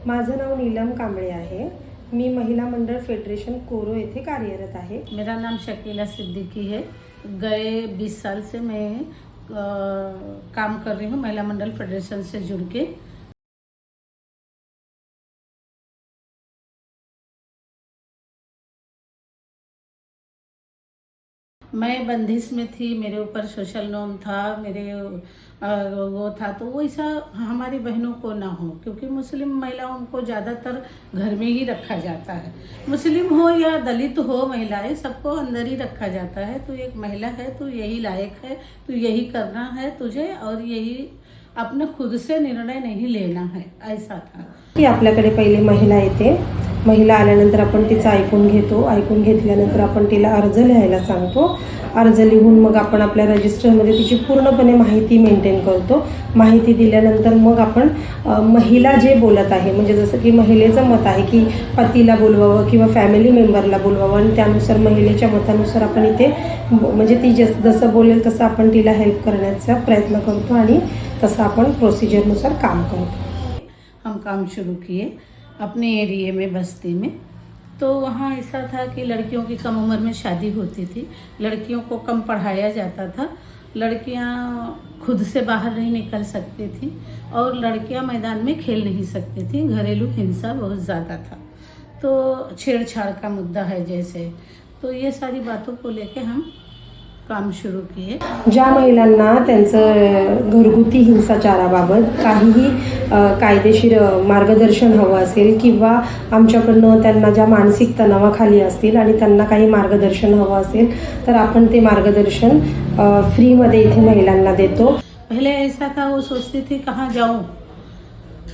माझं नाव नीलम कांबळे आहे। मी महिला मंडल फेडरेशन कोरो येथे कार्यरत आहे। मेरा नाम शकीला सिद्दीकी है। गए 20 साल से मैं काम कर रही हूँ महिला मंडल फेडरेशन से जुड़ के। मैं बंदिश में थी, मेरे ऊपर सोशल नॉर्म था, मेरे वो था, तो वो ऐसा हमारी बहनों को ना हो, क्योंकि मुस्लिम महिलाओं को ज़्यादातर घर में ही रखा जाता है। मुस्लिम हो या दलित हो, महिलाएं सबको अंदर ही रखा जाता है। तो एक महिला है, तो यही लायक है, तो यही करना है तुझे, और यही अपने खुद से निर्णय नहीं लेना है, ऐसा था। की आपल्याकडे पहिले महिला येते, महिला आल्यानंतर आपण तिचं ऐकून घेतो। ऐकून घेतल्यानंतर आपण तिला अर्ज लिहायला सांगतो। अर्ज लिहून मग आपण आपल्या रजिस्टरमध्ये तिची पूर्णपणे माहिती मेंटेन करतो। माहिती दिल्यानंतर मग आपण महिला जे बोलत आहे, म्हणजे जसं की महिलेचं मत आहे की पतीला बोलवावं किंवा फॅमिली मेंबरला बोलवावं, आणि त्यानुसार महिलेच्या मतानुसार आपण इथे म्हणजे ती जसं बोलेल तसं आपण तिला हेल्प करण्याचा प्रयत्न करतो आणि तसं आपण प्रोसिजरनुसार काम करतो। हम काम शुरू किए अपने एरिया में, बस्ती में। तो वहाँ ऐसा था कि लड़कियों की कम उम्र में शादी होती थी, लड़कियों को कम पढ़ाया जाता था, लड़कियाँ खुद से बाहर नहीं निकल सकती थी, और लड़कियाँ मैदान में खेल नहीं सकती थी। घरेलू हिंसा बहुत ज़्यादा था, तो छेड़छाड़ का मुद्दा है जैसे, तो ये सारी बातों को लेके हम काम शुरू किए। ज्या महिलांना त्यांचं घरगुती हिंसाचाराबाबत काहीही कायदेशीर मार्गदर्शन हवं असेल, किंवा आमच्याकडनं त्यांना ज्या मानसिक तणावाखाली असतील आणि त्यांना काही मार्गदर्शन हवं असेल, तर आपण ते मार्गदर्शन फ्रीमध्ये इथे महिलांना देतो। पहले ऐसा था, वो सोचती थी कहाँ जाऊँ,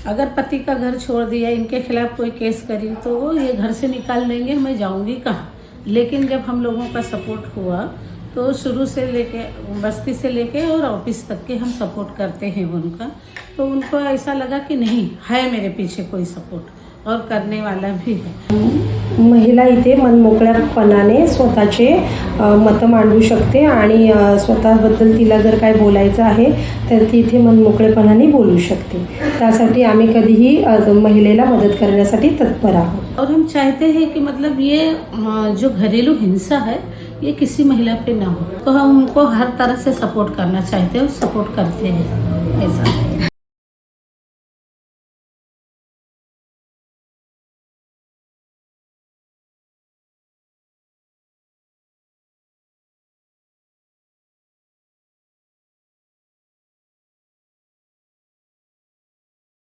अगर पति का घर छोड़ दिया, इनके खिलाफ कोई केस करी तो वो ये घर से निकाल देंगे, मैं जाऊँगी कहाँ। लेकिन जब हम लोगों का सपोर्ट हुआ, तो शुरू से लेके बस्ती से लेके और ऑफिस तक के हम सपोर्ट करते हैं उनका, तो उनको ऐसा लगा कि नहीं है मेरे पीछे कोई सपोर्ट, और करने वाला भी है। महिला इथे मनमोकळ्यापणाने स्वतःचे मतं मांडू शकते, आणि स्वतःबद्दल तिला जर काय बोलायचं आहे तर ती इथे मनमोकळेपणाने बोलू शकते। त्यासाठी आम्ही कधीही महिलेला मदत करण्यासाठी तत्पर आहोत। और हम चाहते हैं कि मतलब ये जो घरेलू हिंसा है ये किसी महिला पे ना हो, तो हम उनको हर तरह से सपोर्ट करना चाहते हैं और सपोर्ट करते हैं, ऐसा।